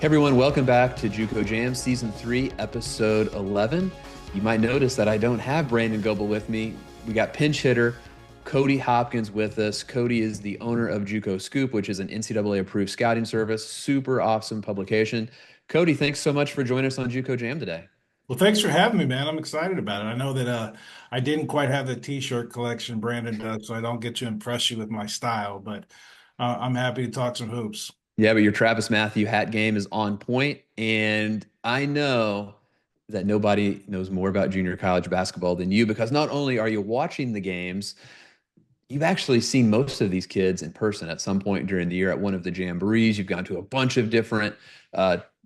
Hey everyone, welcome back to JUCO Jam Season 3, Episode 11. You might notice that I don't have Brandon Goebel with me. We got pinch hitter Cody Hopkins with us. Cody is the owner of JUCO Scoop, which is an NCAA approved scouting service. Super awesome publication. Cody, thanks so much for joining us on JUCO Jam today. Well, thanks for having me, man. I'm excited about it. I know that I didn't quite have the t-shirt collection Brandon does, so I don't get to impress you with my style, but I'm happy to talk some hoops. Yeah, but your Travis Matthew hat game is on point, and I know that nobody knows more about junior college basketball than you because not only are you watching the games, you've actually seen most of these kids in person at some point during the year at one of the jamborees. You've gone to a bunch of different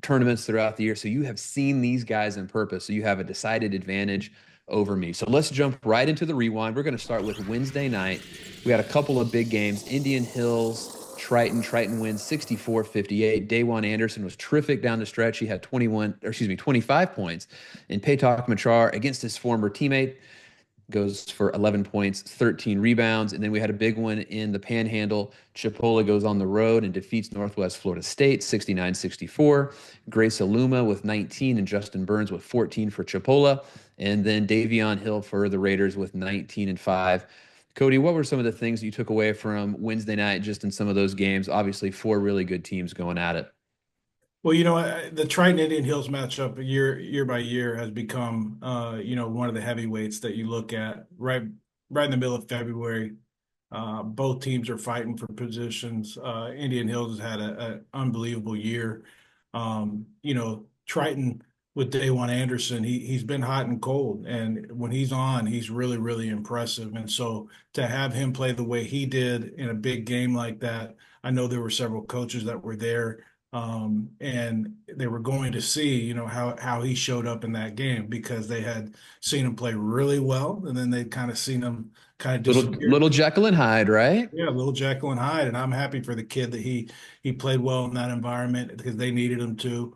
tournaments throughout the year. So you have seen these guys in purpose. So you have a decided advantage over me. So let's jump right into the rewind. We're going to start with Wednesday night. We had a couple of big games. Indian Hills, Triton. Triton wins 64-58. Dawan Anderson was terrific down the stretch. He had 25 points. And Paytok Machar against his former teammate goes for 11 points, 13 rebounds. And then we had a big one in the Panhandle. Chipola goes on the road and defeats Northwest Florida State 69-64. Grace Aluma with 19 and Justin Burns with 14 for Chipola. And then Davion Hill for the Raiders with 19 and 5. Cody, what were some of the things you took away from Wednesday night just in some of those games? Obviously, four really good teams going at it. Well, the Triton Indian Hills matchup year by year has become one of the heavyweights that you look at right in the middle of February. Both teams are fighting for positions. Indian Hills has had an unbelievable year. Triton with Dawan Anderson, he's been hot and cold, and when he's on, he's really, really impressive. And so to have him play the way he did in a big game like that, I know there were several coaches that were there, and they were going to see, how he showed up in that game because they had seen him play really well, and then they'd kind of seen him kind of disappear. Little Jekyll and Hyde, right? Yeah, little Jekyll and Hyde, and I'm happy for the kid that he played well in that environment because they needed him to.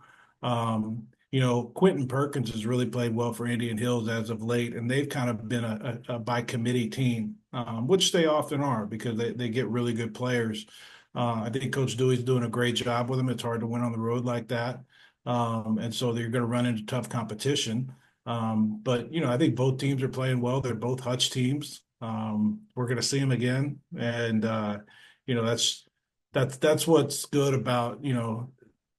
Quentin Perkins has really played well for Indian Hills as of late, and they've kind of been a by committee team, which they often are because they get really good players. I think Coach Dewey's doing a great job with them. It's hard to win on the road like that, and so they're going to run into tough competition. But I think both teams are playing well. They're both Hutch teams. We're going to see them again, and you know that's that's what's good about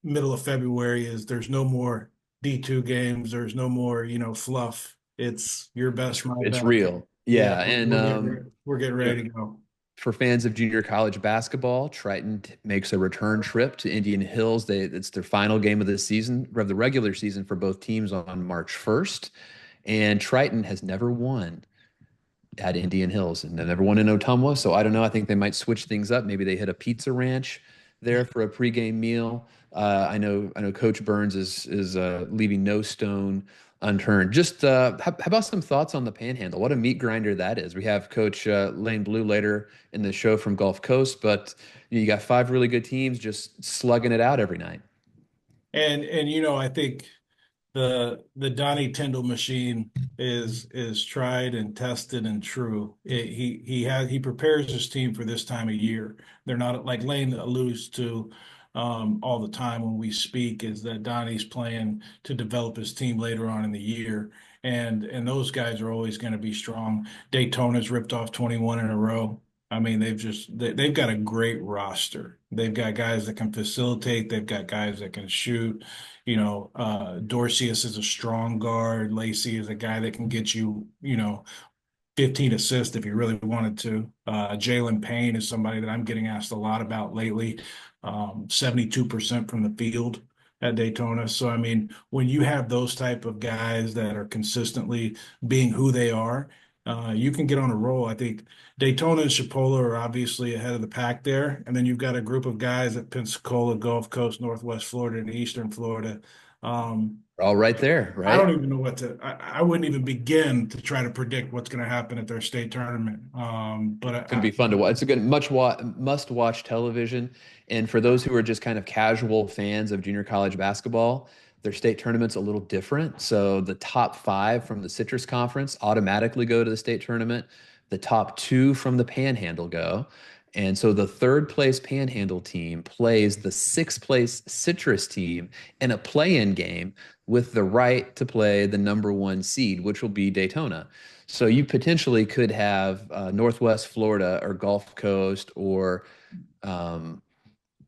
middle of February is there's no more D2 games. There's no more fluff. It's your best, my It's best. real. Yeah, Yeah. And we're getting you ready know, to go. for fans of junior college basketball, Triton makes a return trip to Indian Hills. It's their final game of the season, of the regular season for both teams on March 1st. And Triton has never won at Indian Hills and they never won in Ottumwa. So I don't know. I think they might switch things up. Maybe they hit a pizza ranch there for a pregame meal. I know Coach Burns is leaving no stone unturned. Just how about some thoughts on the Panhandle? What a meat grinder that is. We have Coach Lane Blue later in the show from Gulf Coast, but you got five really good teams just slugging it out every night. And I think the Donnie Tyndall machine is tried and tested and true. He prepares his team for this time of year. They're not like Lane alludes to all the time when we speak is that Donnie's playing to develop his team later on in the year. And those guys are always going to be strong. Daytona's ripped off 21 in a row. I mean, they've got a great roster. They've got guys that can facilitate. They've got guys that can shoot. Dorcius is a strong guard. Lacey is a guy that can get you, 15 assists if he really wanted to. Jalen Payne is somebody that I'm getting asked a lot about lately. 72% from the field at Daytona. So, I mean, when you have those type of guys that are consistently being who they are, you can get on a roll. I think Daytona and Chipola are obviously ahead of the pack there. And then you've got a group of guys at Pensacola, Gulf Coast, Northwest Florida, and Eastern Florida. Um, We're all right there, I don't right? even know I wouldn't even begin to try to predict what's going to happen at their state tournament. But It's going to be fun to watch. It's a good must watch television. And for those who are just kind of casual fans of junior college basketball, their state tournament's a little different. So the top five from the Citrus Conference automatically go to the state tournament. The top two from the Panhandle go. And so the third place Panhandle team plays the sixth place Citrus team in a play-in game with the right to play the number one seed, which will be Daytona. So you potentially could have Northwest Florida or Gulf Coast or um,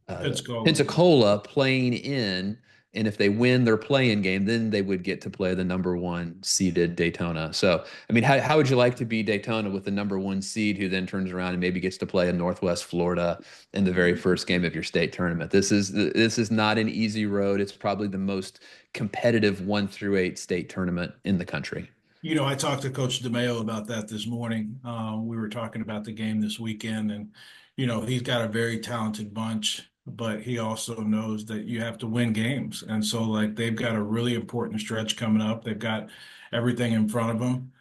Pensacola. Pensacola playing in, and if they win their play-in game, then they would get to play the number one seeded Daytona. So, I mean, how would you like to be Daytona with the number one seed who then turns around and maybe gets to play in Northwest Florida in the very first game of your state tournament? This is not an easy road. It's probably the most competitive 1 through 8 state tournament in the country. I talked to Coach DeMeo about that this morning. We were talking about the game this weekend, and he's got a very talented bunch, but he also knows that you have to win games, and so like they've got a really important stretch coming up. They've got everything in front of them.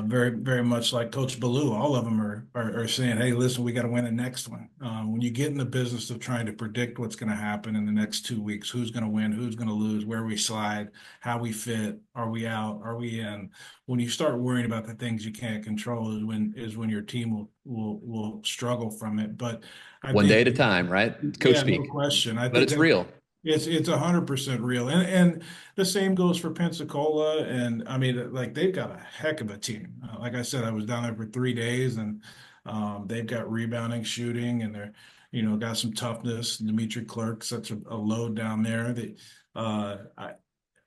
Very, very much like Coach Ballou, all of them are saying, "Hey, listen, we got to win the next one." When you get in the business of trying to predict what's going to happen in the next 2 weeks, who's going to win, who's going to lose, where we slide, how we fit, are we out, are we in? When you start worrying about the things you can't control is when your team will struggle from it. But I One think, day at a time, right? Coach yeah, no speak. question. I But think it's that real. it's 100% real, and the same goes for Pensacola. And I mean, like they've got a heck of a team. Like I said, I was down there for 3 days, and they've got rebounding, shooting, and they're got some toughness. Dimitri Clerk such a load down there. That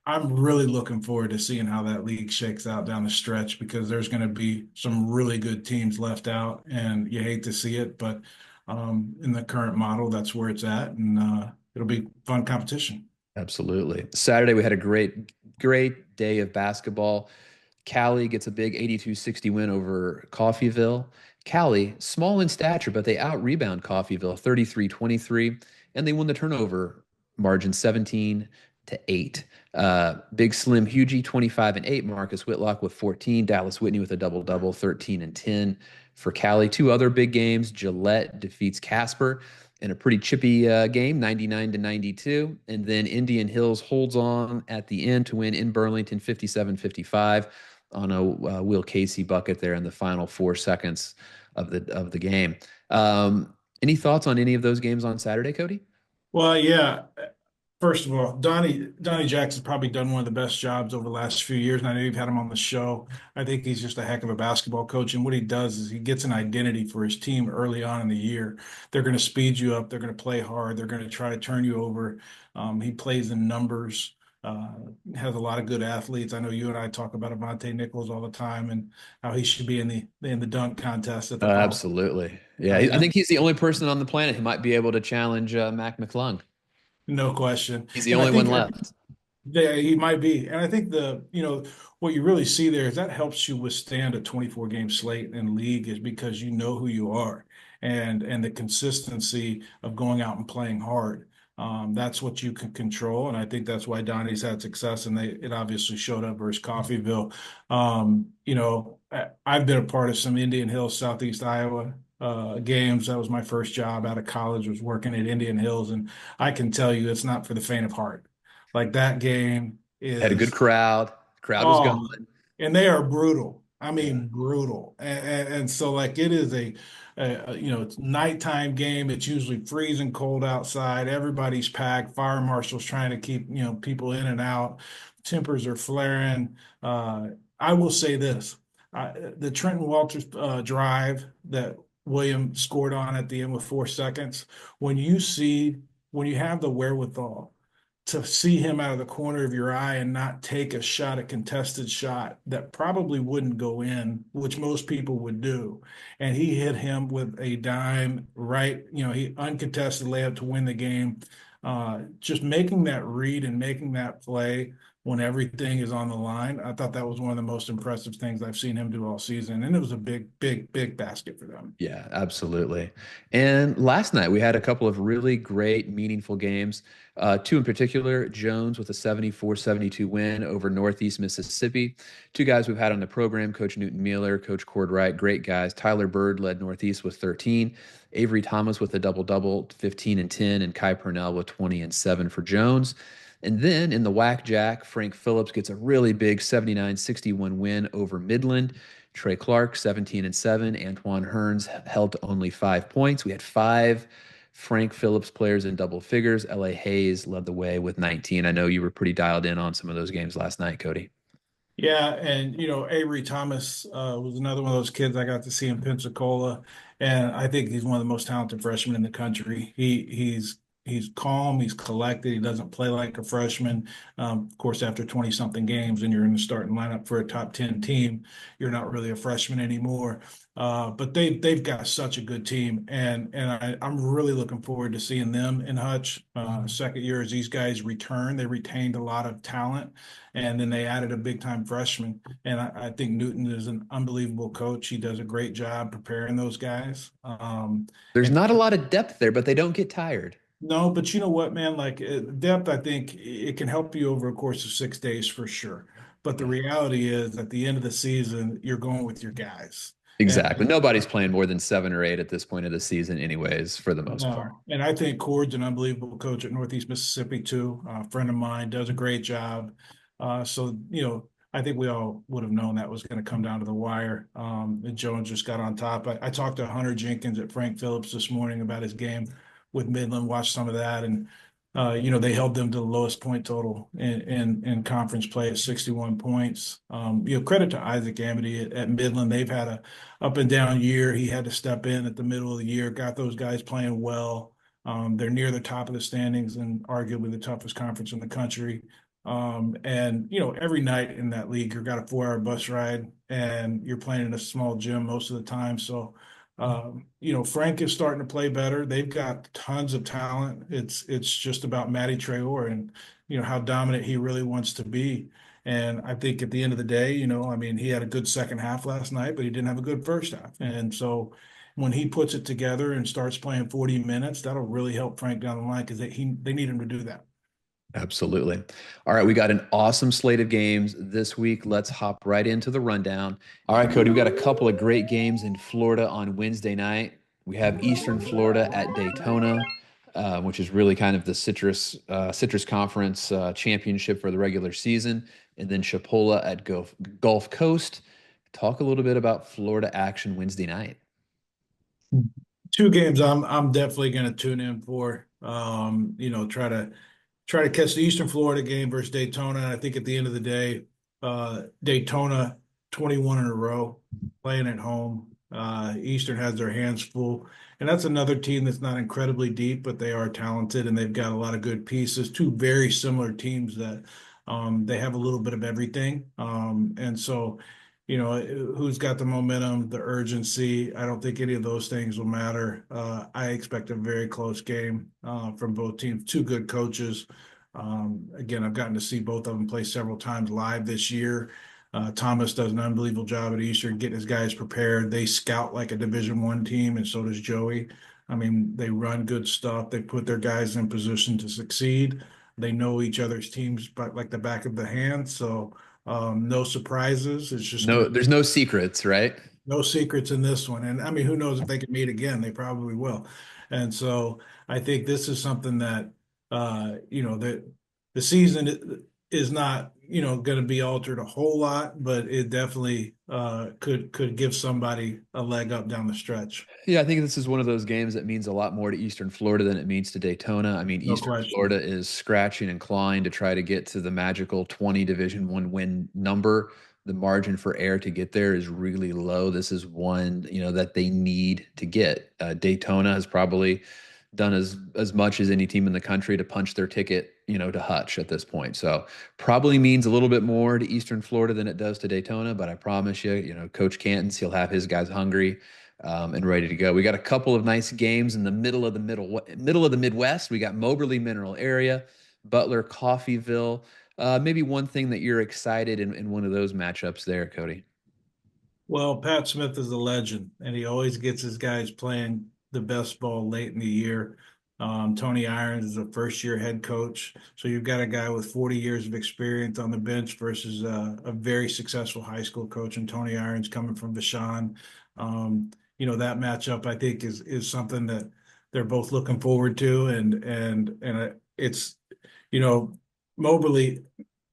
I'm really looking forward to seeing how that league shakes out down the stretch because there's going to be some really good teams left out, and you hate to see it, but in the current model, that's where it's at, and it'll be fun competition. Absolutely. Saturday, we had a great day of basketball. Cali gets a big 82-60 win over Coffeyville. Cali, small in stature, but they out-rebound Coffeyville 33-23, and they won the turnover margin 17-8. Big Slim Hugie, 25 and 8. Marcus Whitlock with 14. Dallas Whitney with a double-double, 13 and 10 for Cali. Two other big games. Gillette defeats Casper in a pretty chippy game, 99-92. And then Indian Hills holds on at the end to win in Burlington 57-55 on a Will Casey bucket there in the final 4 seconds of the game. Any thoughts on any of those games on Saturday, Cody? Well, yeah. First of all, Donnie Jackson's probably done one of the best jobs over the last few years, and I know you've had him on the show. I think he's just a heck of a basketball coach, and what he does is he gets an identity for his team early on in the year. They're going to speed you up. They're going to play hard. They're going to try to turn you over. He plays in numbers. Uh, has a lot of good athletes. I know you and I talk about Avante Nichols all the time and how he should be in the dunk contest at the fall. Absolutely. Yeah, I He, think he's the only person on the planet who might be able to challenge Mac McClung. no question. He's the And I only one think left. yeah, he might be. And I think what you really see there is that helps you withstand a 24 game slate in league is because you know who you are and the consistency of going out and playing hard. That's what you can control. And I think that's why Donnie's had success and it obviously showed up versus Coffeyville. I've been a part of some Indian Hills, Southeast Iowa games. That was my first job out of college, was working at Indian Hills. And I can tell you it's not for the faint of heart. Like that game Had a good is, crowd. Crowd was oh, going. and they are brutal. I Yeah. mean, brutal. And so like it is it's nighttime game. It's usually freezing cold outside. Everybody's packed. Fire marshals trying to keep, people in and out. Tempers are flaring. I will say this, the Trenton Walters drive that William scored on at the end with 4 seconds, when when you have the wherewithal to see him out of the corner of your eye and not take a shot, a contested shot that probably wouldn't go in, which most people would do. And he hit him with a dime right, he uncontested layup to win the game. Just making that read and making that play when everything is on the line. I thought that was one of the most impressive things I've seen him do all season. And it was a big, big, big basket for them. Yeah, absolutely. And last night we had a couple of really great, meaningful games. Two in particular, Jones with a 74-72 win over Northeast Mississippi. Two guys we've had on the program, Coach Newton Mueller, Coach Cord Wright, great guys. Tyler Bird led Northeast with 13. Avery Thomas with a double-double, 15 and 10, and Kai Purnell with 20 and 7 for Jones. And then in the Whack Jack, Frank Phillips gets a really big 79-61 win over Midland. Trey Clark, 17-7. Antoine Hearns held to only 5 points. We had five Frank Phillips players in double figures. L.A. Hayes led the way with 19. I know you were pretty dialed in on some of those games last night, Cody. Yeah, and Avery Thomas was another one of those kids I got to see in Pensacola, and I think he's one of the most talented freshmen in the country. He's calm, he's collected, he doesn't play like a freshman. Of course, after 20 something games and you're in the starting lineup for a top 10 team, you're not really a freshman anymore. But they've got such a good team, and I'm really looking forward to seeing them in Hutch. Second year as these guys return, they retained a lot of talent, and then they added a big time freshman. And I think Newton is an unbelievable coach. He does a great job preparing those guys. There's And not a lot of depth there, but they don't get tired. no, but you know what, man? Like depth, I think it can help you over a course of 6 days for sure. But the Yeah, reality is, at the end of the season, you're going with your guys. And exactly. Nobody's playing more than 7 or 8 at this point of the season, anyways, for the most part. no, and I think Cord's an unbelievable coach at Northeast Mississippi too. A friend of mine does a great job. I think we all would have known that was going to come down to the wire. And Jones just got on top. I talked to Hunter Jenkins at Frank Phillips this morning about his game with Midland. Watched some of that, and they held them to the lowest point total in conference play at 61 points. Credit to Isaac Amity at Midland. They've had a up and down year. He had to step in at the middle of the year, got those guys playing well. They're near the top of the standings and arguably the toughest conference in the country. Every night in that league, you've got a 4 hour bus ride and you're playing in a small gym most of the time. So, Frank is starting to play better. They've got tons of talent. It's just about Matty Traore and, how dominant he really wants to be. And I think at the end of the day, he had a good second half last night, but he didn't have a good first half. And so when he puts it together and starts playing 40 minutes, that'll really help Frank down the line because they need him to do that. Absolutely. All right, we got an awesome slate of games this week. Let's hop right into the rundown. All right, Cody, we got a couple of great games in Florida on Wednesday night. We have Eastern Florida at Daytona, which is really kind of the Citrus Conference championship for the regular season, and then Chipola at Gulf Coast. Talk a little bit about Florida action Wednesday night. Two games I'm definitely going to tune in for. Try to catch the Eastern Florida game versus Daytona. And I think at the end of the day, Daytona 21 in a row playing at home. Eastern has their hands full. And that's another team that's not incredibly deep, but they are talented and they've got a lot of good pieces. Two very similar teams that they have a little bit of everything. And so, who's got the momentum, the urgency. I don't think any of those things will matter. I expect a very close game from both teams. Two good coaches. Again, I've gotten to see both of them play several times live this year. Thomas does an unbelievable job at Eastern getting his guys prepared. They scout like a Division I team, and so does Joey. I mean, they run good stuff. They put their guys in position to succeed. They know each other's teams like the back of the hand. So no surprises. It's just going No, to there's no secrets, right? no secrets in this one. And I mean, who knows if they can meet again? They probably will. And so I think this is something that that the season is not going to be altered a whole lot, but it definitely could give somebody a leg up down the stretch. Yeah, I think this is one of those games that means a lot more to Eastern Florida than it means to Daytona. I mean, No Eastern question. Florida is scratching and clawing to try to get to the magical 20 Division I win number. The margin for error to get there is really low. This is one, that they need to get. Daytona has probably done as much as any team in the country to punch their ticket, to Hutch at this point. So probably means a little bit more to Eastern Florida than it does to Daytona. But I promise you, Coach Cantons, he'll have his guys hungry and ready to go. We got a couple of nice games in the middle of the Midwest. We got Moberly Mineral Area, Butler, Coffeeville. Maybe one thing that you're excited in one of those matchups there, Cody. Well, Pat Smith is a legend, and he always gets his guys playing the best ball late in the year. Tony Irons is a first-year head coach, so you've got a guy with 40 years of experience on the bench versus a very successful high school coach, and Tony Irons coming from Vashon. That matchup I think is something that they're both looking forward to, and it's you know Moberly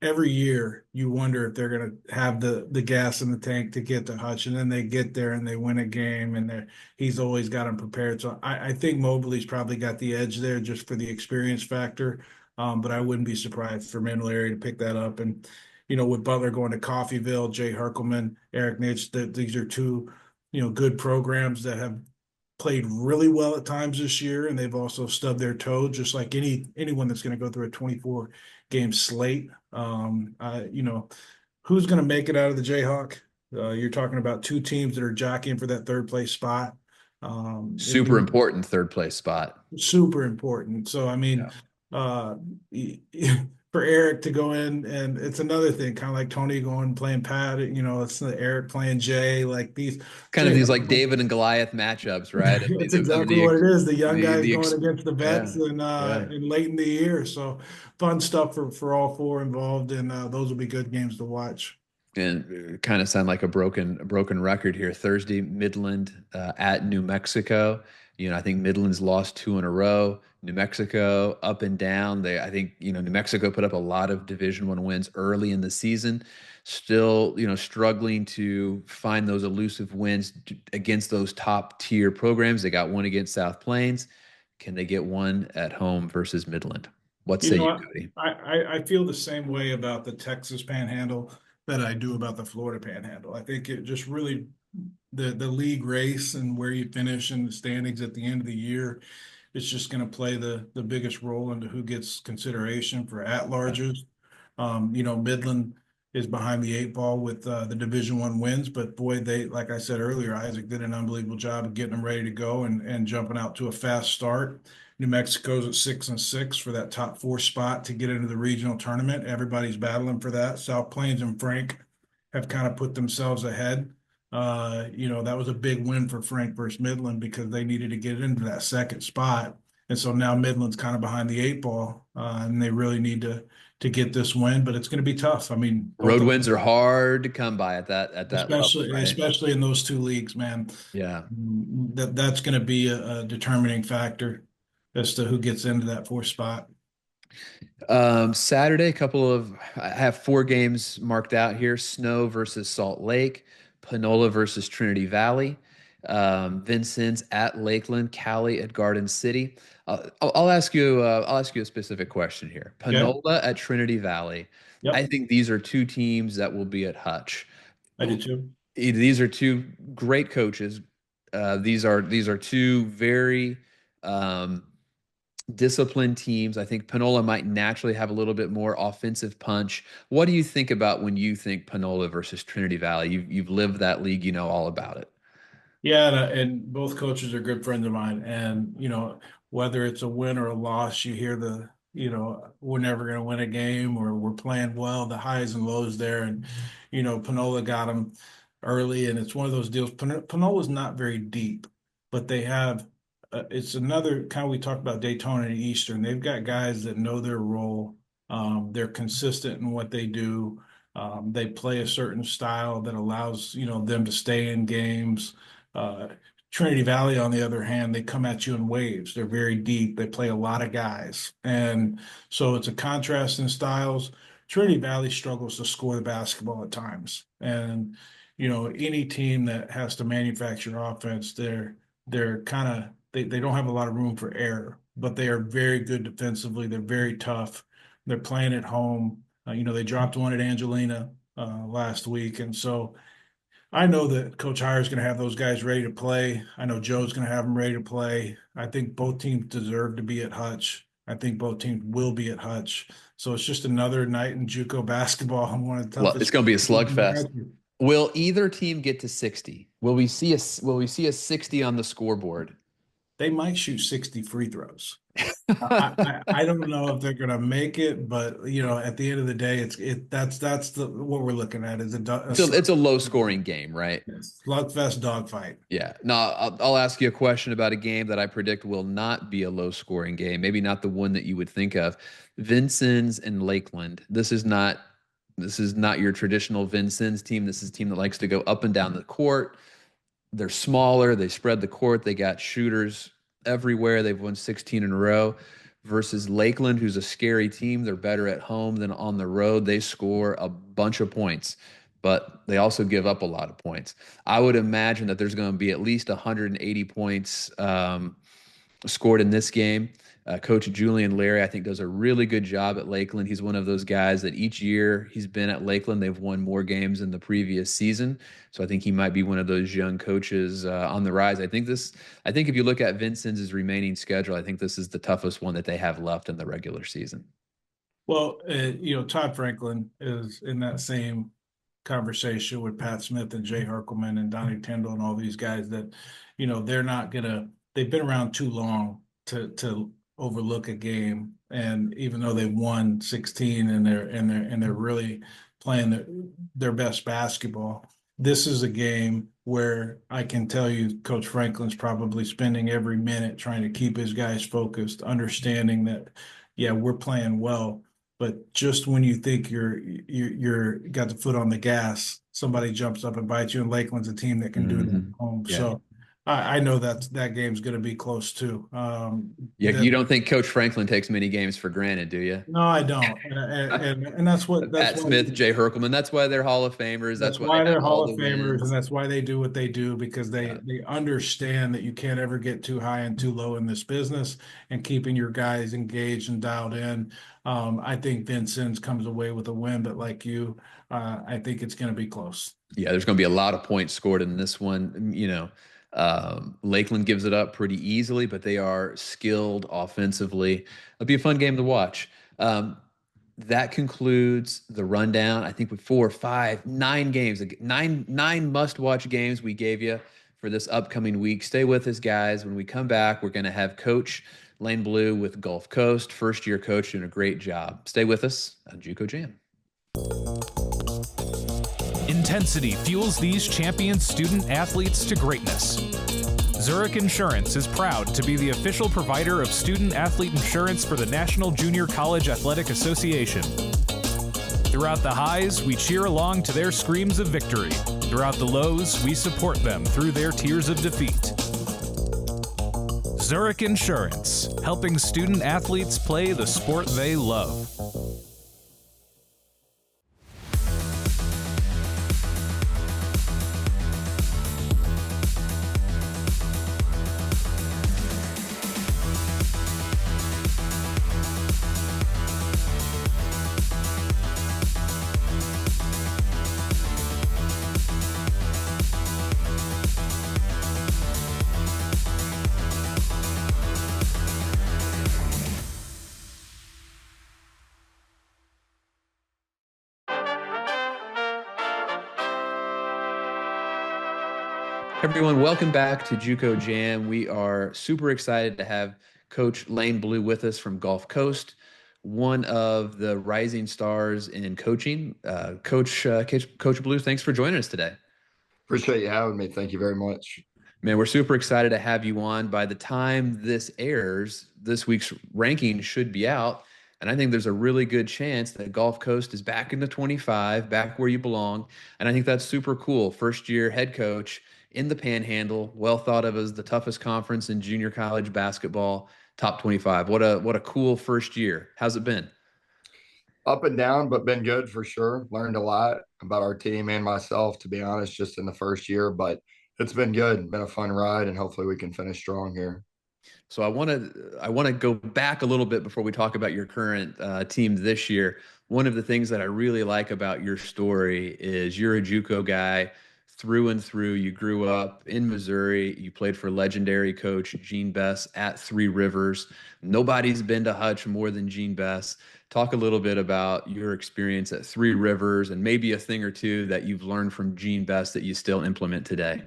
every year you wonder if they're going to have the gas in the tank to get to Hutch, and then they get there and they win a game, and he's always got them prepared. So I think Mobley's probably got the edge there just for the experience factor. But I wouldn't be surprised for Mandalary to pick that up. And with Butler going to Coffeyville, Jay Herkelman, Eric Nitsch, these are two good programs that have played really well at times this year, and they've also stubbed their toe, just like anyone that's going to go through a 24 game slate. Who's going to make it out of the Jayhawk? You're talking about two teams that are jockeying for that third place spot. If Super you important third place spot. super important. So I mean, Yeah. uh, for Eric to go in, and it's another thing, kind of like Tony going playing Pat. It's the Eric playing Jay. Like these Kind of Jay, these like David and Goliath matchups, right? it's exactly what it is. The young guys the going ex against the vets yeah, and yeah. late in the year. So fun stuff for all four involved, and those will be good games to watch. And kind of sound like a broken record here. Thursday, Midland at New Mexico. I think Midland's lost two in a row. New Mexico up and down. I think, New Mexico put up a lot of Division I wins early in the season. Still, struggling to find those elusive wins against those top tier programs. They got one against South Plains. Can they get one at home versus Midland? What You say know you, what? Cody? I feel the same way about the Texas Panhandle that I do about the Florida Panhandle. I think it just really the league race and where you finish in the standings at the end of the year is just going to play the biggest role into who gets consideration for at larges. Midland is behind the eight ball with the Division I wins, but boy, they like I said earlier, Isaac did an unbelievable job of getting them ready to go and jumping out to a fast start. New Mexico's at 6-6 for that top four spot to get into the regional tournament. Everybody's battling for that. South Plains and Frank have kind of put themselves ahead. That was a big win for Frank versus Midland because they needed to get into that second spot. And so now Midland's kind of behind the eight ball, and they really need to get this win, but it's going to be tough. I mean, both Road of wins them, are hard to come by at that level, especially right? especially in those two leagues, man. Yeah. That's going to be a determining factor as to who gets into that fourth spot. Saturday, I have four games marked out here: Snow versus Salt Lake, Panola versus Trinity Valley, Vincennes at Lakeland, Cali at Garden City. I'll ask you. I'll ask you a specific question here. Okay. Panola at Trinity Valley. I Yep. think these are two teams that will be at Hutch. I do too. These are two great coaches. These are two very disciplined teams. I think Panola might naturally have a little bit more offensive punch. What do you think about when you think Panola versus Trinity Valley? You've lived that league, you know all about it. Yeah, and both coaches are good friends of mine. And, whether it's a win or a loss, you hear we're never going to win a game or we're playing well, the highs and lows there. And, Panola got them early. And it's one of those deals. Panola's not very deep, but they have, it's another kind of, we talked about Daytona and Eastern. They've got guys that know their role. They're consistent in what they do. They play a certain style that allows, them to stay in games. uh, Trinity Valley, on the other hand, they come at you in waves. They're very deep. They play a lot of guys. And so it's a contrast in styles. Trinity Valley struggles to score the basketball at times. And, any team that has to manufacture offense, they're kind of they don't have a lot of room for error, but they are very good defensively. They're very tough. They're playing at home. They dropped one at Angelina last week. And so I know that Coach Hire is going to have those guys ready to play. I know Joe's going to have them ready to play. I think both teams deserve to be at Hutch. I think both teams will be at Hutch. So it's just another night in JUCO basketball and one of the Well, it's toughest going to be a in the slugfest. country. Will either team get to 60? Will we see a 60 on the scoreboard? They might shoot 60 free throws. I don't know if they're going to make it, but at the end of the day, that's what we're looking at is a It's a low scoring game, right? slugfest dogfight. Yeah. Now, I'll ask you a question about a game that I predict will not be a low scoring game. Maybe not the one that you would think of. Vincennes and Lakeland. This is not your traditional Vincennes team. This is a team that likes to go up and down the court. They're smaller. They spread the court. They got shooters everywhere. They've won 16 in a row. versus Lakeland, who's a scary team. They're better at home than on the road. They score a bunch of points, but they also give up a lot of points. I would imagine that there's going to be at least 180 points scored in this game. Coach Julian Larry, I think, does a really good job at Lakeland. He's one of those guys that each year he's been at Lakeland, they've won more games than the previous season. So I think he might be one of those young coaches on the rise. I think if you look at Vincent's remaining schedule, I think this is the toughest one that they have left in the regular season. Well, Todd Franklin is in that same conversation with Pat Smith and Jay Harkelman and Donnie Tyndall and all these guys that, they're not they've been around too long to overlook a game. And even though they've won 16 and they're really playing their best basketball, this is a game where I can tell you Coach Franklin's probably spending every minute trying to keep his guys focused, understanding that, yeah, we're playing well, but just when you think you're got the foot on the gas, somebody jumps up and bites you. And Lakeland's a team that can do it at home. Yeah. So I know that game's going to be close too. Yeah, you don't think Coach Franklin takes many games for granted, do you? No, I don't, and that's Pat Smith, Jay Herkelman. That's why they're Hall of Famers. That's why why they they're have all Hall the of Famers, and wins. that's why they do what they do, because Yeah. they understand that you can't ever get too high and too low in this business, and keeping your guys engaged and dialed in. I think Vincent's comes away with a win, but like you, I think it's going to be close. Yeah, there's going to be a lot of points scored in this one. Lakeland gives it up pretty easily, but they are skilled offensively. It'll be a fun game to watch. That concludes the rundown. I think with 4, 5, 9 games, nine must-watch games we gave you for this upcoming week. Stay with us, guys. When we come back, we're going to have Coach Lane Blue with Gulf Coast, first-year coach, doing a great job. Stay with us on JUCO Jam. Intensity fuels these champion student athletes to greatness. Zurich Insurance is proud to be the official provider of student athlete insurance for the National Junior College Athletic Association. Throughout the highs, we cheer along to their screams of victory. Throughout the lows, we support them through their tears of defeat. Zurich Insurance, helping student athletes play the sport they love. Everyone, welcome back to JUCO Jam. We are super excited to have Coach Lane Blue with us from Gulf Coast, one of the rising stars in coaching. Coach Blue, thanks for joining us today. Appreciate you having me. Thank you very much. Man, we're super excited to have you on. By the time this airs, this week's ranking should be out. And I think there's a really good chance that Gulf Coast is back in the 25, back where you belong. And I think that's super cool. First year head coach in the Panhandle, well thought of as the toughest conference in junior college basketball, top 25. What a cool first year. How's it been? Up and down, but been good for sure. Learned a lot about our team and myself, to be honest, just in the first year, but it's been good. Been a fun ride, and hopefully we can finish strong here. So I want to go back a little bit before we talk about your current team this year. One of the things that I really like about your story is you're a JUCO guy through and through. You grew up in Missouri. You played for legendary coach Gene Bess at Three Rivers. Nobody's been to Hutch more than Gene Bess. Talk a little bit about your experience at Three Rivers and maybe a thing or two that you've learned from Gene Bess that you still implement today.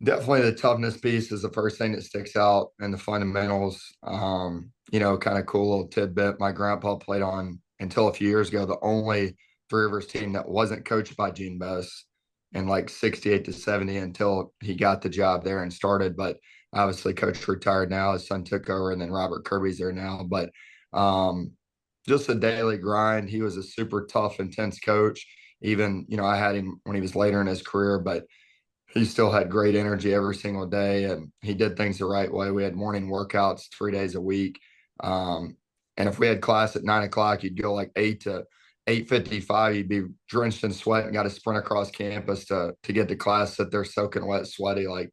Definitely the toughness piece is the first thing that sticks out, and the fundamentals. Kind of cool little tidbit. My grandpa played on, until a few years ago, the only Three Rivers team that wasn't coached by Gene Bess in like 68 to 70 until he got the job there and started. But obviously coach retired now, his son took over, and then Robert Kirby's there now. But just a daily grind. He was a super tough, intense coach. Even, I had him when he was later in his career, but he still had great energy every single day, and he did things the right way. We had morning workouts 3 days a week. Um, and if we had class at 9 o'clock, you'd go like 8 to 8:55. You'd be drenched in sweat and got to sprint across campus to get to class, sit there soaking wet, sweaty. Like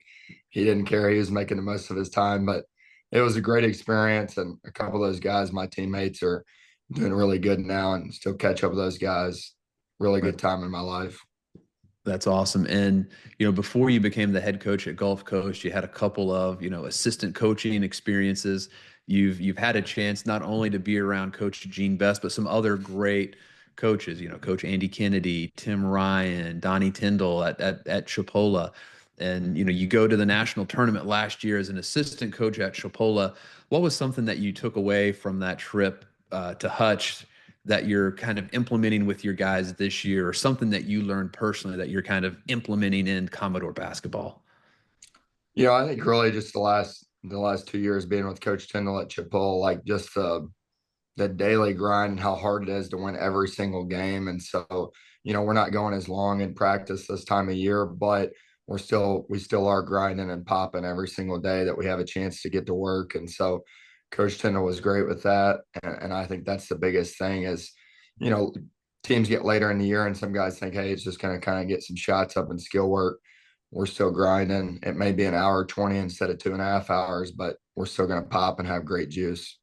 he didn't care. He was making the most of his time. But it was a great experience. And a couple of those guys, my teammates, are doing really good now and still catch up with those guys. Really good time in my life. That's awesome. And, before you became the head coach at Gulf Coast, you had a couple of, assistant coaching experiences. You've had a chance not only to be around Coach Gene Best, but some other great coaches, Coach Andy Kennedy, Tim Ryan, Donnie Tyndall at Chipola. And, you go to the national tournament last year as an assistant coach at Chipola. What was something that you took away from that trip to Hutch that you're kind of implementing with your guys this year, or something that you learned personally that you're kind of implementing in Commodore basketball? I think really just the last 2 years being with Coach Tyndall at Chipotle, like just the daily grind and how hard it is to win every single game. And so, we're not going as long in practice this time of year, but we still are grinding and popping every single day that we have a chance to get to work. And so Coach Tyndall was great with that. And I think that's the biggest thing is, you know, teams get later in the year and some guys think, hey, it's just going to kind of get some shots up and skill work. We're still grinding. It may be an hour 20 instead of 2.5 hours, but we're still going to pop and have great juice.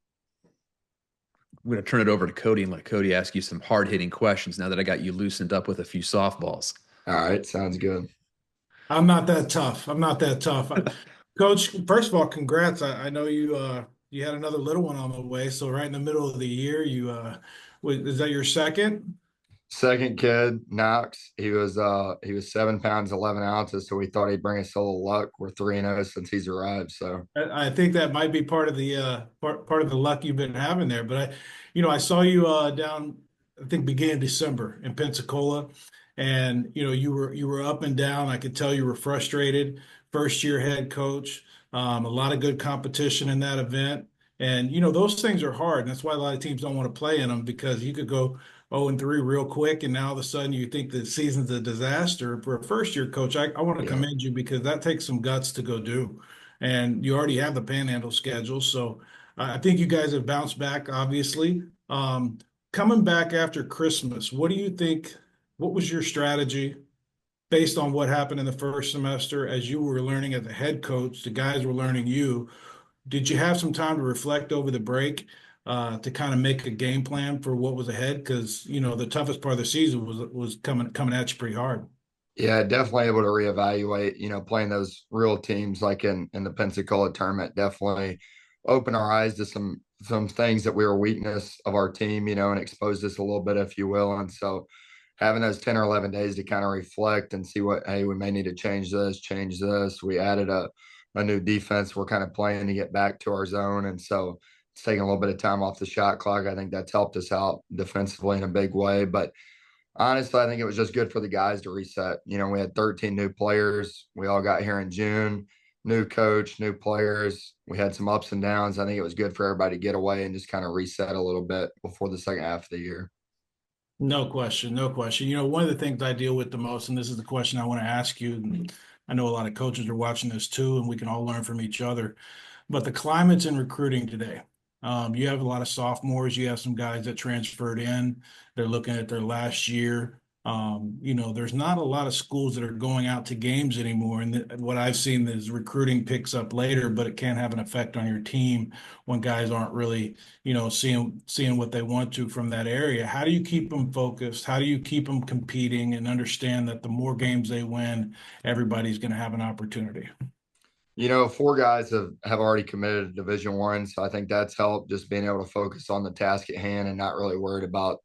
I'm going to turn it over to Cody and let Cody ask you some hard hitting questions now that I got you loosened up with a few softballs. All right. Sounds good. I'm not that tough. I'm not that tough. Coach, first of all, congrats. I know you had another little one on the way. So right in the middle of the year, is that your second? Second kid, Knox. He was 7 pounds 11 ounces, so we thought he'd bring us a little luck. We're 3-0 since he's arrived. So I think that might be part of the part of the luck you've been having there. But I saw you down, I think beginning of December in Pensacola, and you were up and down. I could tell you were frustrated. First year head coach, a lot of good competition in that event, and those things are hard. And that's why a lot of teams don't want to play in them, because you could go 0-3 real quick, and now all of a sudden you think the season's a disaster. For a first year coach, I want to commend you, because that takes some guts to go do. And you already have the Panhandle schedule. So I think you guys have bounced back, obviously. Coming back after Christmas, what do you think? What was your strategy based on what happened in the first semester as you were learning as a head coach? The guys were learning you. Did you have some time to reflect over the break to kind of make a game plan for what was ahead? Because, the toughest part of the season was coming at you pretty hard. yeah, definitely able to reevaluate. Playing those real teams like in the Pensacola tournament definitely opened our eyes to some things that we were weakness of our team. And exposed us a little bit, if you will. And so having those 10 or 11 days to kind of reflect and see what, hey, we may need to change this, change this. We added a new defense we're kind of playing to get back to our zone. And so it's taking a little bit of time off the shot clock. I think that's helped us out defensively in a big way. But honestly, I think it was just good for the guys to reset. We had 13 new players. We all got here in June, new coach, new players. We had some ups and downs. I think it was good for everybody to get away and just kind of reset a little bit before the second half of the year. No question, no question. One of the things I deal with the most, and this is the question I want to ask you, and I know a lot of coaches are watching this too, and we can all learn from each other, but the climate's in recruiting today. You have a lot of sophomores. You have some guys that transferred in. They're looking at their last year. There's not a lot of schools that are going out to games anymore. And what I've seen is recruiting picks up later, but it can have an effect on your team when guys aren't really, seeing what they want to from that area. How do you keep them focused? How do you keep them competing and understand that the more games they win, everybody's going to have an opportunity? 4 guys have already committed to Division I, so I think that's helped, just being able to focus on the task at hand and not really worried about,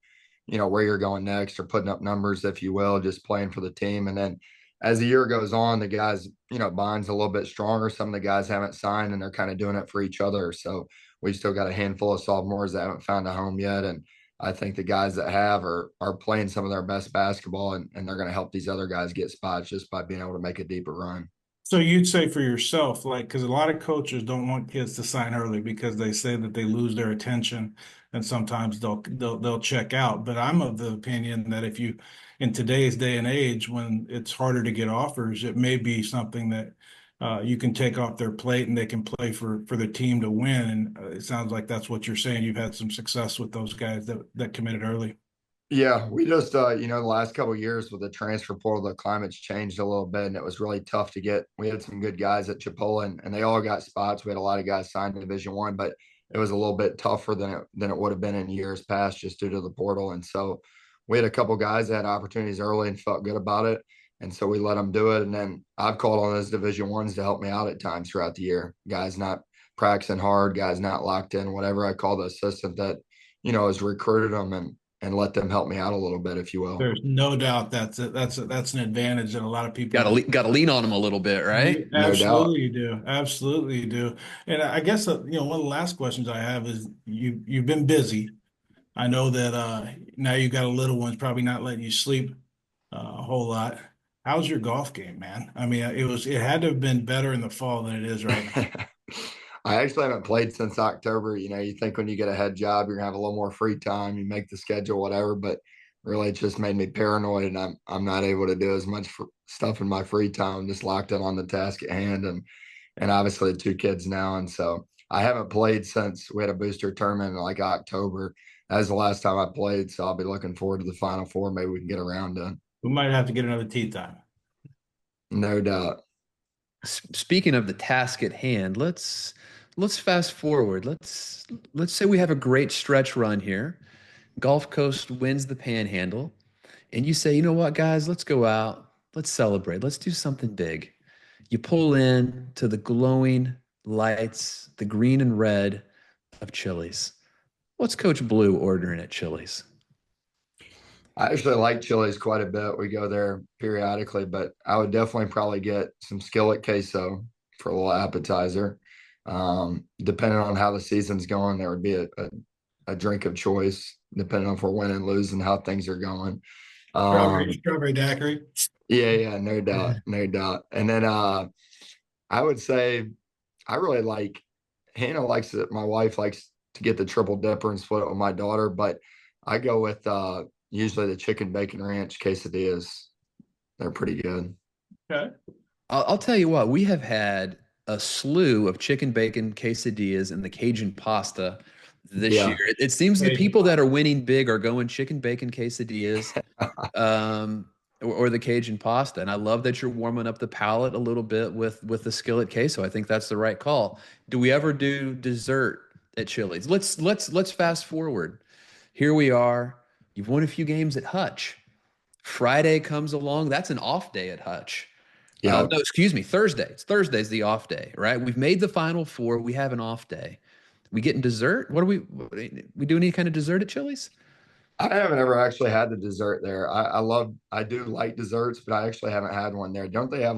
where you're going next or putting up numbers, if you will, just playing for the team. And then as the year goes on, the guys, bond's a little bit stronger. Some of the guys haven't signed and they're kind of doing it for each other. So we still got a handful of sophomores that haven't found a home yet. And I think the guys that have are playing some of their best basketball, and they're going to help these other guys get spots just by being able to make a deeper run. So you'd say for yourself, like, because a lot of coaches don't want kids to sign early because they say that they lose their attention and sometimes they'll check out. But I'm of the opinion that if you, in today's day and age, when it's harder to get offers, it may be something that you can take off their plate and they can play for the team to win. And it sounds like that's what you're saying. You've had some success with those guys that committed early. Yeah, we just the last couple of years with the transfer portal, the climate's changed a little bit, and it was really tough to get. We had some good guys at Chipola, and they all got spots. We had a lot of guys signed in Division I, but it was a little bit tougher than it would have been in years past, just due to the portal. And so we had a couple guys that had opportunities early and felt good about it, and so we let them do it. And then I've called on those Division I's to help me out at times throughout the year. Guys not practicing hard, guys not locked in, whatever. I call the assistant that has recruited them and let them help me out a little bit, if you will. There's no doubt that's an advantage that a lot of people got to lean on them a little bit, right? Absolutely, you do. Absolutely, you do. And I guess one of the last questions I have is you've been busy. I know that now you got a little one's probably not letting you sleep a whole lot. How's your golf game, man? I mean, it had to have been better in the fall than it is right now. I actually haven't played since October. You think when you get a head job, you're gonna have a little more free time, you make the schedule, whatever. But really, it just made me paranoid, and I'm not able to do as much stuff in my free time. Just locked in on the task at hand, and obviously 2 kids now, and so I haven't played since we had a booster tournament in like October. That was the last time I played, so I'll be looking forward to the Final Four. Maybe we can get around to. We might have to get another tee time. No doubt. Speaking of the task at hand, let's fast forward. Let's say we have a great stretch run here. Gulf Coast wins the Panhandle, and you say, you know what, guys, let's go out. Let's celebrate. Let's do something big. You pull in to the glowing lights, the green and red of Chili's. What's Coach Blue ordering at Chili's? I actually like Chili's quite a bit. We go there periodically, but I would definitely probably get some skillet queso for a little appetizer. Depending on how the season's going, there would be a drink of choice, depending on if we're winning, losing, how things are going. Strawberry daiquiri. Yeah, no doubt, no doubt. And then I would say I really like Hannah likes it. My wife likes to get the triple dipper and split it with my daughter, but I go with usually the chicken bacon ranch quesadillas. They're pretty good. Okay. I'll tell you what, we have had a slew of chicken bacon quesadillas and the Cajun pasta this year. It seems the people that are winning big are going chicken bacon quesadillas or the Cajun pasta. And I love that you're warming up the palate a little bit with the skillet queso. I think that's the right call. Do we ever do dessert at Chili's? Let's fast forward. Here we are. You've won a few games at Hutch. Friday comes along. That's an off day at Hutch. No, excuse me, Thursday. Thursday's the off day, right? We've made the Final Four. We have an off day. We getting dessert? We do any kind of dessert at Chili's? I haven't ever actually had the dessert there. I do like desserts, but I actually haven't had one there. Don't they have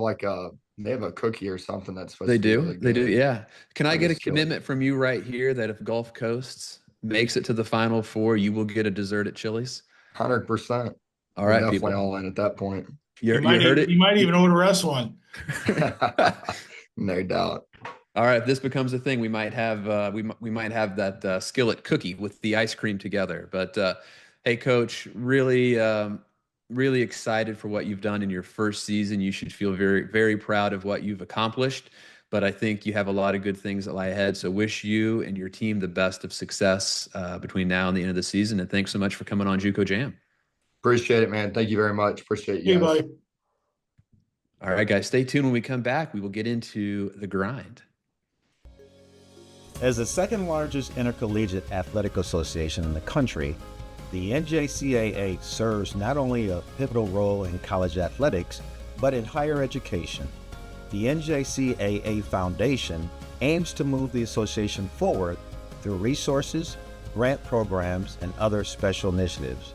they have a cookie or something that's supposed to be really good? They do, yeah. Can I get a commitment from you right here that if Gulf Coast makes it to the Final Four, you will get a dessert at Chili's? 100%. All right, definitely people. All in at that point. You heard it. You might even order us one. No doubt. All right, if this becomes a thing, we might have we might have that skillet cookie with the ice cream together. But hey, Coach, really really excited for what you've done in your first season. You should feel very, very proud of what you've accomplished. But I think you have a lot of good things that lie ahead. So wish you and your team the best of success between now and the end of the season. And thanks so much for coming on JUCO Jam. Appreciate it, man. Thank you very much. Appreciate you. Hey, buddy. All right, guys, stay tuned. When we come back, we will get into the grind. As the second largest intercollegiate athletic association in the country, the NJCAA serves not only a pivotal role in college athletics, but in higher education. The NJCAA Foundation aims to move the association forward through resources, grant programs, and other special initiatives.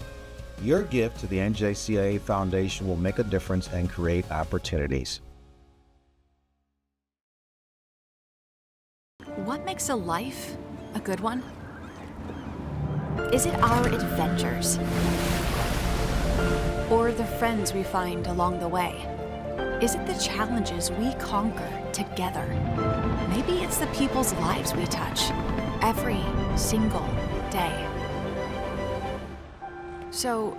Your gift to the NJCAA Foundation will make a difference and create opportunities. What makes a life a good one? Is it our adventures? Or the friends we find along the way? Is it the challenges we conquer together? Maybe it's the people's lives we touch every single day. So,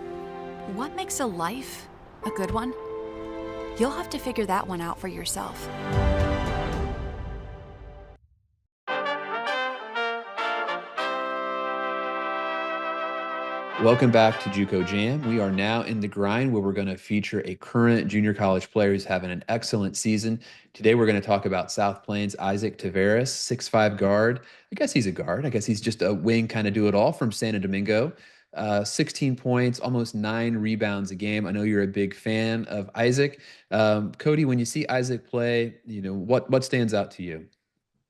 what makes a life a good one? You'll have to figure that one out for yourself. Welcome back to JUCO Jam. We are now in the grind where we're going to feature a current junior college player who's having an excellent season. Today we're going to talk about South Plains Isaac Tavaras, 6'5" guard. I guess he's a guard. I guess he's just a wing kind of do it all from Santo Domingo. 16 points, almost 9 rebounds a game. I know you're a big fan of Isaac. Cody, when you see Isaac play, what stands out to you?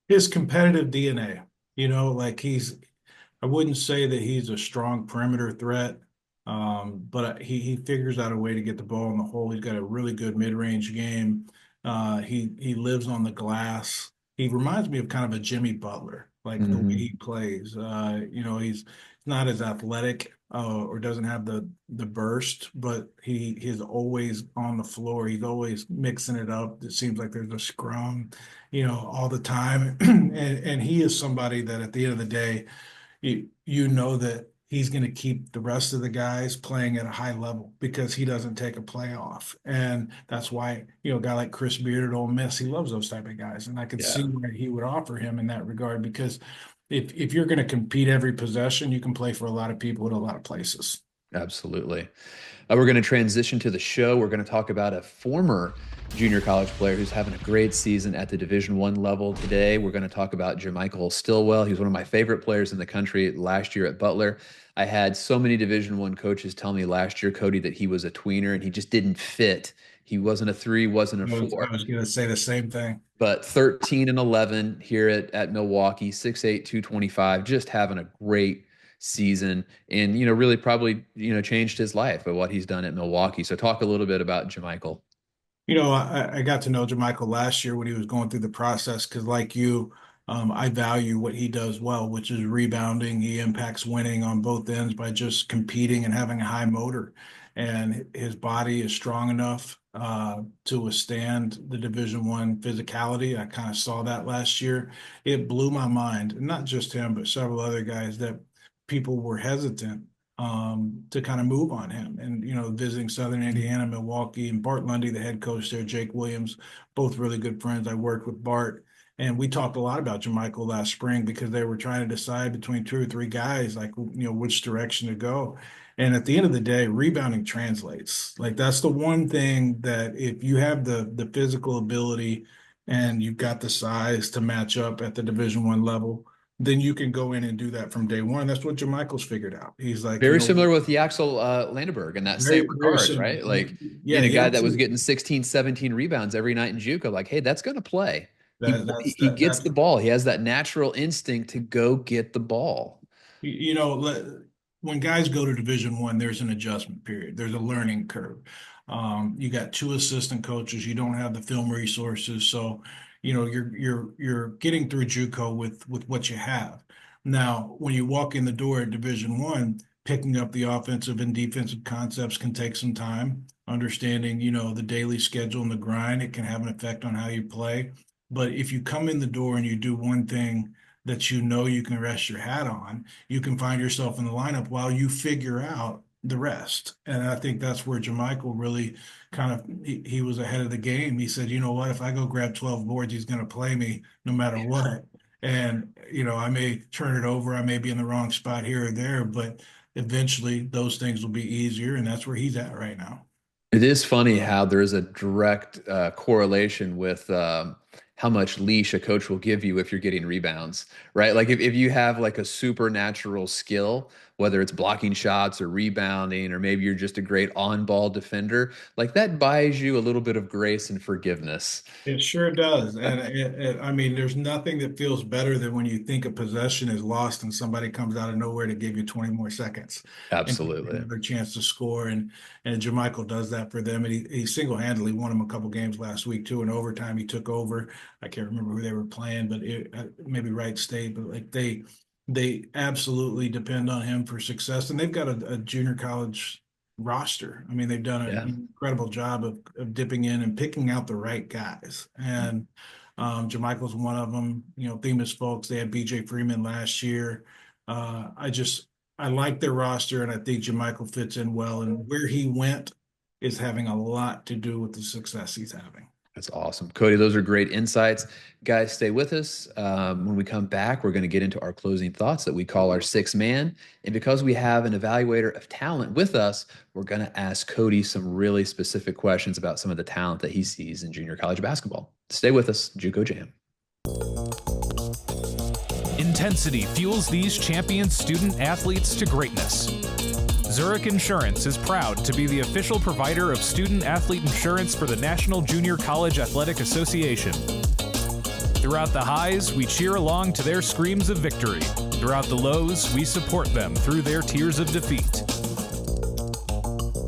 His competitive DNA, like I wouldn't say that he's a strong perimeter threat, but he figures out a way to get the ball in the hole. He's got a really good mid-range game. He lives on the glass. He reminds me of kind of a Jimmy Butler, like the way he plays. He's not as athletic or doesn't have the burst, but he is always on the floor. He's always mixing it up. It seems like there's a scrum, all the time. And he is somebody that at the end of the day, you know that he's going to keep the rest of the guys playing at a high level because he doesn't take a play off. And that's why, a guy like Chris Beard at Ole Miss, he loves those type of guys. And I could see what he would offer him in that regard, because if you're going to compete every possession, you can play for a lot of people at a lot of places. Absolutely. We're going to transition to the show. We're going to talk about a former junior college player who's having a great season at the Division I level today. We're going to talk about JaMychal Stillwell. He's one of my favorite players in the country last year at Butler. I had so many Division I coaches tell me last year, Cody, that he was a tweener and he just didn't fit. He wasn't a 3, wasn't a 4. I was going to say the same thing. But 13 and 11 here at Milwaukee, 6'8", 225, just having a great season, and really probably changed his life by what he's done at Milwaukee. So talk a little bit about JaMychal. I got to know JaMychal last year when he was going through the process, because like you, I value what he does well, which is rebounding. He impacts winning on both ends by just competing and having a high motor. And his body is strong enough to withstand the Division I physicality. I kind of saw that last year. It blew my mind, not just him, but several other guys, that people were hesitant to kind of move on him. And, visiting Southern Indiana, Milwaukee, and Bart Lundy, the head coach there, Jake Williams, both really good friends. I worked with Bart, and we talked a lot about JaMychal last spring because they were trying to decide between 2 or 3 guys, like, which direction to go. And at the end of the day, rebounding translates. Like, that's the one thing that if you have the physical ability and you've got the size to match up at the Division I level, then you can go in and do that from day one. That's what JaMychal's figured out. He's like very similar with Yaxel Landenberg in that same regard, right? Like, a guy that was getting 16, 17 rebounds every night in JUCO, like, hey, that's going to play. He gets the ball. He has that natural instinct to go get the ball. When guys go to Division I, there's an adjustment period. There's a learning curve. You got 2 assistant coaches. You don't have the film resources, so you're getting through JUCO with what you have. Now, when you walk in the door at Division I, picking up the offensive and defensive concepts can take some time. Understanding, the daily schedule and the grind, it can have an effect on how you play. But if you come in the door and you do one thing that you can rest your hat on, you can find yourself in the lineup while you figure out the rest. And I think that's where JaMychal really kind of, he was ahead of the game. He said, you know what, if I go grab 12 boards, he's going to play me no matter what. And, I may turn it over. I may be in the wrong spot here or there, but eventually those things will be easier. And that's where he's at right now. It is funny how there is a direct correlation with how much leash a coach will give you if you're getting rebounds, right? Like if you have like a supernatural skill, whether it's blocking shots or rebounding, or maybe you're just a great on-ball defender, like that buys you a little bit of grace and forgiveness. It sure does. And I mean, there's nothing that feels better than when you think a possession is lost and somebody comes out of nowhere to give you 20 more seconds. Absolutely. And another chance to score. And JaMychal does that for them. And he single-handedly won them a couple games last week, too. In overtime, he took over. I can't remember who they were playing, but maybe Wright State. But like they absolutely depend on him for success. And they've got a junior college roster. I mean, they've done an incredible job of dipping in and picking out the right guys. And JaMychal's one of them. Themis folks, they had BJ Freeman last year. I like their roster, and I think JaMychal fits in well. And where he went is having a lot to do with the success he's having. That's awesome. Cody, those are great insights. Guys, stay with us. When we come back, we're going to get into our closing thoughts that we call our six man. And because we have an evaluator of talent with us, we're going to ask Cody some really specific questions about some of the talent that he sees in junior college basketball. Stay with us, JUCO Jam. Intensity fuels these champion student athletes to greatness. Zurich Insurance is proud to be the official provider of student athlete insurance for the National Junior College Athletic Association. Throughout the highs, we cheer along to their screams of victory. Throughout the lows, we support them through their tears of defeat.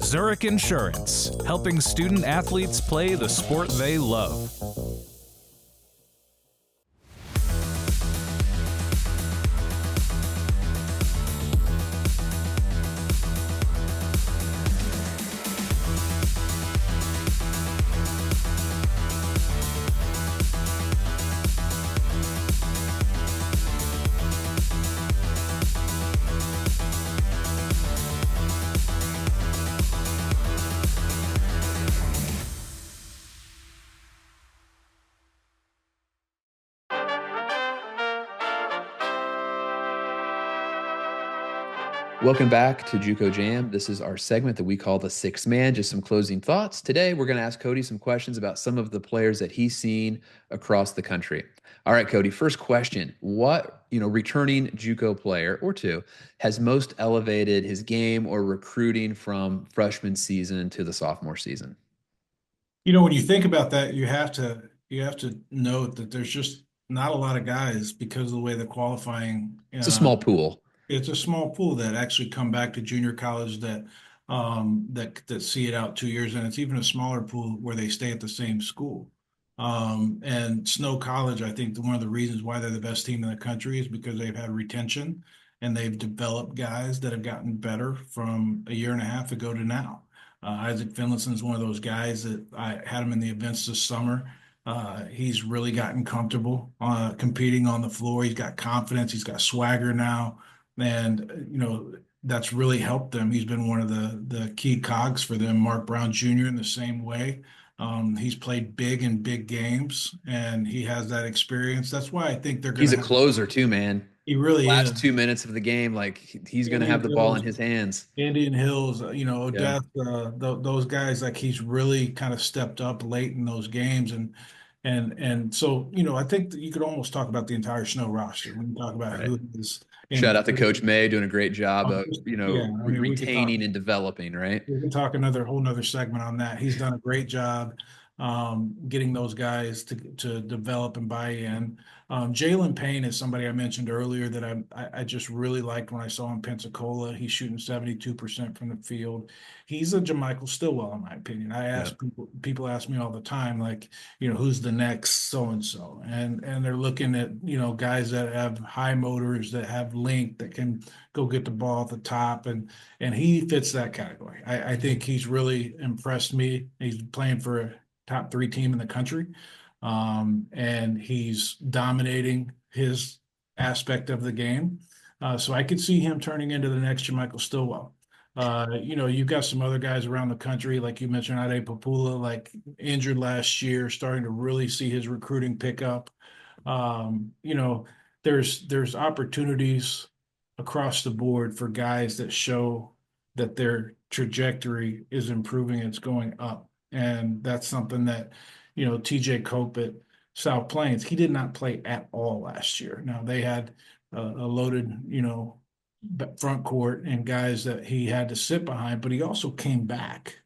Zurich Insurance, helping student athletes play the sport they love. Welcome back to JUCO Jam. This is our segment that we call the six man. Just some closing thoughts. Today, we're going to ask Cody some questions about some of the players that he's seen across the country. All right, Cody, first question. What, returning JUCO player or two has most elevated his game or recruiting from freshman season to the sophomore season? When you think about that, you have to note that there's just not a lot of guys because of the way the qualifying. It's a small pool. It's a small pool that actually come back to junior college that see it out 2 years, and it's even a smaller pool where they stay at the same school. And Snow College, I think one of the reasons why they're the best team in the country is because they've had retention and they've developed guys that have gotten better from a year and a half ago to now. Isaac Finlayson's one of those guys that I had him in the events this summer. He's really gotten comfortable competing on the floor. He's got confidence. He's got swagger now. And, that's really helped them. He's been one of the key cogs for them. Mark Brown Jr. in the same way. He's played big in big games, and he has that experience. That's why I think they're going to. He's a closer too, man. He really Last is. 2 minutes of the game, like he's going to have the ball in his hands. Indian Hills, Odeth, those guys, like he's really kind of stepped up late in those games, and so I think that you could almost talk about the entire Snow roster when you talk about who is. Shout out to Coach May doing a great job of retaining and developing, right? We can talk whole nother segment on that. He's done a great job getting those guys to develop and buy in. Jalen Payne is somebody I mentioned earlier that I just really liked when I saw him in Pensacola. He's shooting 72% from the field. He's a JaMychal Stillwell, in my opinion. I ask people ask me all the time, like, who's the next so-and-so? And they're looking at, guys that have high motors, that have length, that can go get the ball at the top. And he fits that category. I think he's really impressed me. He's playing for a top 3 team in the country. And he's dominating his aspect of the game. So I could see him turning into the next JaMychal Stillwell. You've got some other guys around the country, like you mentioned, Ade Papula, like injured last year, starting to really see his recruiting pick up. There's opportunities across the board for guys that show that their trajectory is improving, it's going up. And that's something that, TJ Cope at South Plains, he did not play at all last year. Now they had a loaded, front court and guys that he had to sit behind, but he also came back.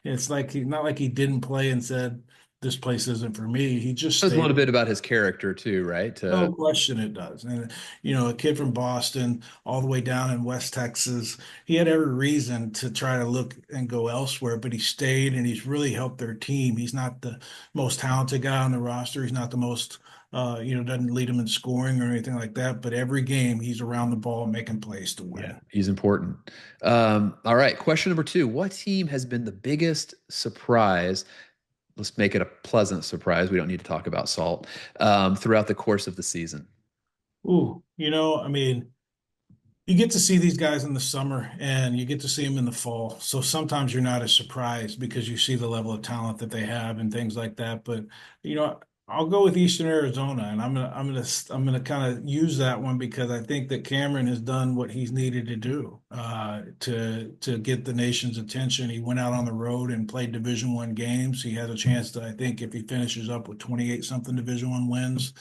It's like not like he didn't play and said, this place isn't for me. He just says a little bit about his character too, right? No question it does. And, a kid from Boston all the way down in West Texas, he had every reason to try to look and go elsewhere, but he stayed and he's really helped their team. He's not the most talented guy on the roster. He's not the most, doesn't lead them in scoring or anything like that. But every game he's around the ball making plays to win. Yeah, he's important. All right. Question number 2. What team has been the biggest surprise? Let's make it a pleasant surprise. We don't need to talk about Salt throughout the course of the season. Ooh, You get to see these guys in the summer and you get to see them in the fall. So sometimes you're not as surprised because you see the level of talent that they have and things like that. But you know, I'll go with Eastern Arizona, and I'm gonna kind of use that one because I think that Cameron has done what he's needed to do to get the nation's attention. He went out on the road and played Division I games. He had a chance to, I think, if he finishes up with 28 something Division I wins.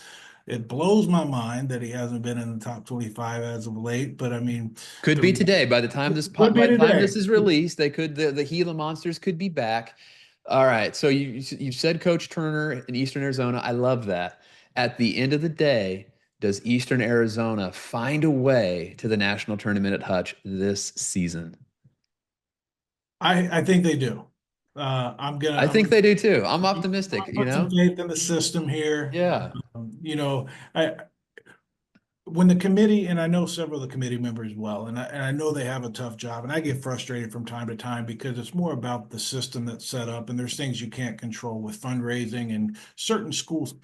It blows my mind that he hasn't been in the top 25 as of late, but I mean, Could be the today. could be By the time today. this is released, the Gila Monsters could be back. All right. So you said Coach Turner in Eastern Arizona. I love that. At the end of the day, does Eastern Arizona find a way to the national tournament at Hutch this season? I think they do. I think they do too. I'm optimistic, Put some you know? faith in the system here. Yeah. You know, when the committee, and I know several of the committee members well, and I know they have a tough job, and I get frustrated from time to time because it's more about the system that's set up, and there's things you can't control with fundraising, and certain schools,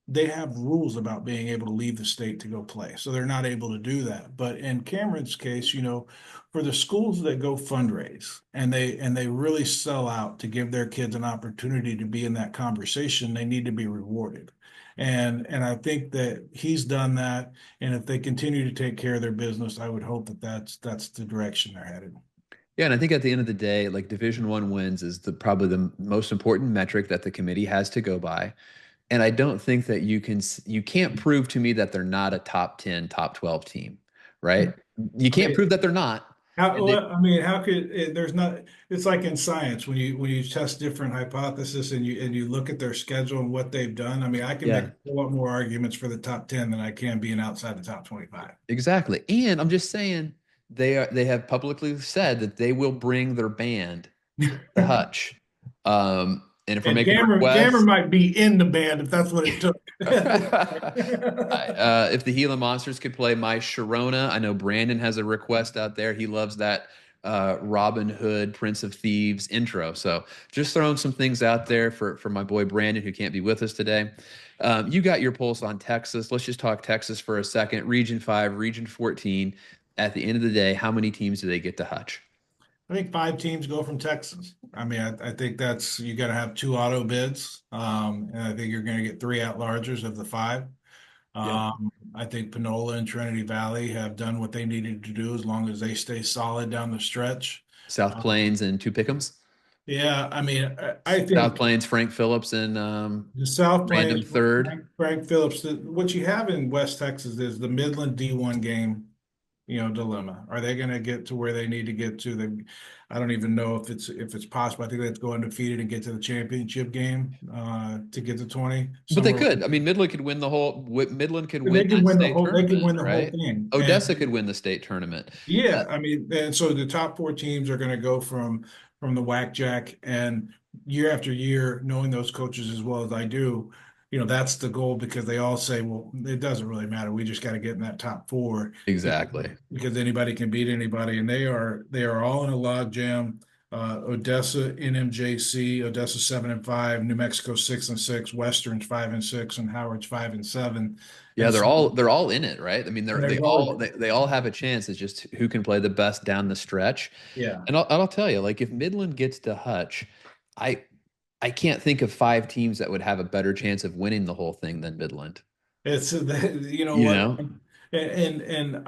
they have rules about being able to leave the state to go play, so they're not able to do that. But in Cameron's case, you know, for the schools that go fundraise and they really sell out to give their kids an opportunity to be in that conversation, they need to be rewarded. And I think that he's done that. And if they continue to take care of their business, I would hope that that's the direction they're headed. Yeah, and I think at the end of the day, like Division One wins is probably the most important metric that the committee has to go by. And I don't think that you can't prove to me that they're not a top 10, top 12 team, right? You I can't mean, prove that they're not. how, And they, well, I mean, how could there's not? It's like in science when you test different hypotheses and you look at their schedule and what they've done. I mean, I can make yeah, a whole lot more arguments for the top 10 than I can being outside the top 25. exactly. And I'm just saying they have publicly said that they will bring their band to Hutch. And if we're And making Cameron requests, might be in the band if that's what it took. if the Gila Monsters could play My Sharona, I know Brandon has a request out there. He loves that Robin Hood, Prince of Thieves intro. So just throwing some things out there for my boy Brandon, who can't be with us today. You got your pulse on Texas. Let's just talk Texas for a second. Region 5, Region 14. At the end of the day, how many teams do they get to Hutch? I think 5 teams go from Texas. I mean, I think that's you got to have 2 auto bids, and I think you're going to get 3 at-largers of the 5. Yep. I think Panola and Trinity Valley have done what they needed to do as long as they stay solid down the stretch. South Uh, Plains and two Pick'ems. yeah, I mean, I South think Plains, Frank Phillips, and the South random Plains, third. Frank Phillips. What you have in West Texas is the Midland D1 game, you know, dilemma. Are they going to get to where they need to get to? I don't even know if it's possible. I think they have to go undefeated and get to the championship game to get to 20. But they Somewhere could. I mean, Midland could win the whole. Midland could they win can that win the state whole. They can tournament, win the whole right? thing. Odessa And could win the state tournament. yeah, I mean, and so the top 4 teams are going to go from the whack jack, and year after year, knowing those coaches as well as I do, you know, that's the goal because they all say, well, it doesn't really matter. We just got to get in that top 4 Exactly. because anybody can beat anybody, and they are all in a log jam. Odessa, NMJC, Odessa 7-5, New Mexico 6-6, Western's 5-6, and Howard's 5-7. Yeah, And so they're all in it, right? I mean, and they're going, they all have a chance. It's just who can play the best down the stretch. yeah. And I'll tell you, like if Midland gets to Hutch, I I can't think of 5 teams that would have a better chance of winning the whole thing than Midland. It's you know You what, know? and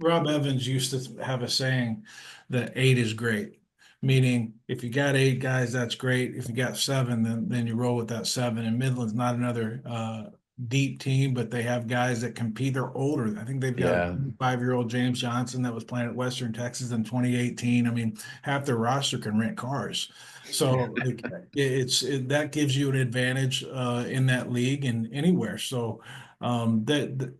Rob Evans used to have a saying that 8 is great, meaning if you got 8 guys, that's great. If you got 7, then you roll with that 7. And Midland's not another deep team, but they have guys that compete. They're older. I think they've got a Yeah. 5-year-old James Johnson that was playing at Western Texas in 2018. I mean, half their roster can rent cars. So like, that gives you an advantage in that league and anywhere. So that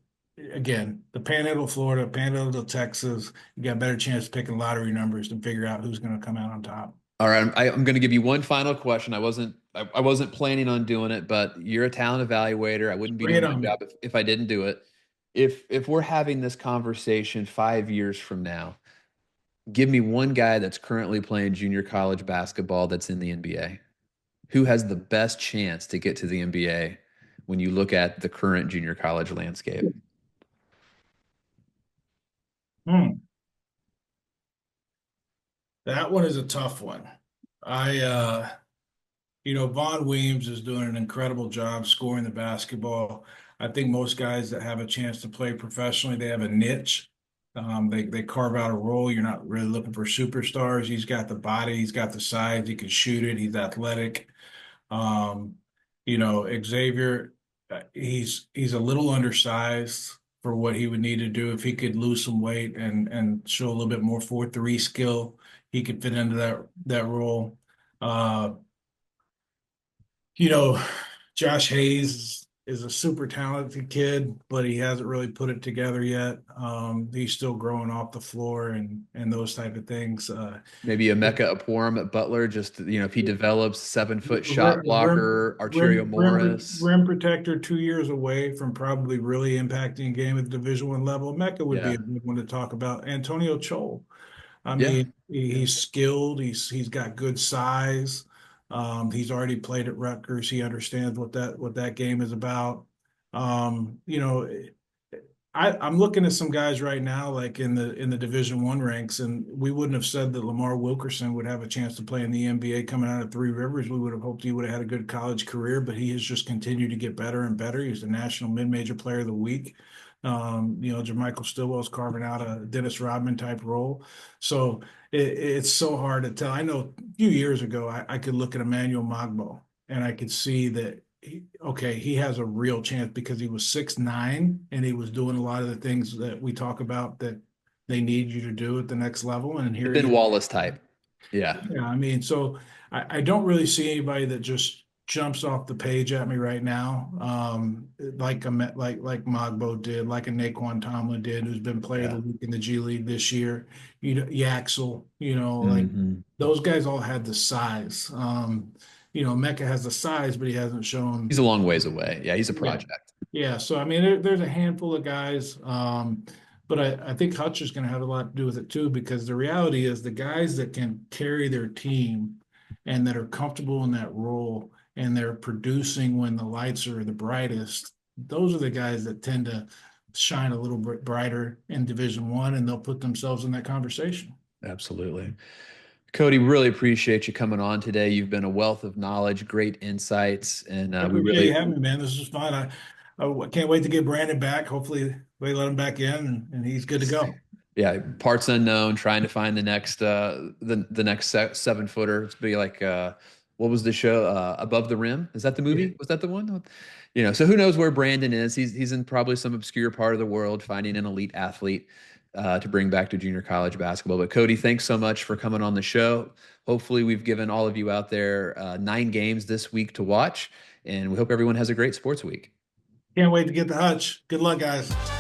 again, the Panhandle, Florida, Panhandle, Texas, you got a better chance of picking lottery numbers to figure out who's going to come out on top. All right, I'm going to give you one final question. I wasn't planning on doing it, but you're a talent evaluator. I wouldn't be Bring doing it my on. job if I didn't do it. If we're having this conversation 5 years from now, give me one guy that's currently playing junior college basketball that's in the NBA. Who has the best chance to get to the NBA when you look at the current junior college landscape? Hmm. That one is a tough one. Vaughn Weems is doing an incredible job scoring the basketball. I think most guys that have a chance to play professionally, they have a niche. They carve out a role. You're not really looking for superstars. He's got the body, he's got the size, he can shoot it, he's athletic. Um, Xavier, he's a little undersized for what he would need to do. If he could lose some weight and show a little bit more 4-3 skill, he could fit into that role. Uh, you know, Josh Hayes is a super talented kid, but he hasn't really put it together yet. He's still growing off the floor and those type of things. Maybe a Mecca Apporum at Butler, just, if he develops 7 foot shot rim, blocker, Arterio Morris. rim protector 2 years away from probably really impacting a game at the Division I level. Mecca would be Yeah. a good one to talk about. Antonio Chol. I Yeah. mean, he's skilled. He's got good size. He's already played at Rutgers. He understands what that game is about. Um, you know, I'm looking at some guys right now, like in the Division I ranks, and we wouldn't have said that Lamar Wilkerson would have a chance to play in the NBA coming out of Three Rivers. We would have hoped he would have had a good college career, but he has just continued to get better and better. He's the National Mid-Major Player of the Week. Jermichael Stillwell's carving out a Dennis Rodman type role. So it's so hard to tell. I know a few years ago, I could look at Emmanuel Magbo and I could see that he has a real chance because he was 6'9" and he was doing a lot of the things that we talk about that they need you to do at the next level. And The here Ben he, Wallace type. Yeah. yeah, I mean, so I don't really see anybody that just jumps off the page at me right now, like Magbo did, like a Naquan Tomlin did, who's been Player of the Yeah. Week in the G League this year. Yaxel, like Hmm. those guys all had the size. Mecca has the size, but he hasn't He's shown. a long ways away. Yeah, he's a Yeah, project. yeah. So I mean, there's a handful of guys, but I think Hutch is going to have a lot to do with it too, because the reality is the guys that can carry their team and that are comfortable in that role and they're producing when the lights are the brightest. Those are the guys that tend to shine a little bit brighter in Division I, and they'll put themselves in that conversation. Absolutely. Cody, really appreciate you coming on today. You've been a wealth of knowledge, great insights, and I we appreciate you really, having me, man. This is fun. I can't wait to get Brandon back. Hopefully, they let him back in, and he's good to go. yeah, parts unknown, trying to find the next the next 7 footer. It's be like what was the show? Above the Rim. Is that the Yeah. movie? Was that the one? So who knows where Brandon is? He's in probably some obscure part of the world, finding an elite athlete to bring back to junior college basketball. But Cody, thanks so much for coming on the show. Hopefully, we've given all of you out there 9 games this week to watch, and we hope everyone has a great sports week. Can't wait to get the Hutch. Good luck, guys.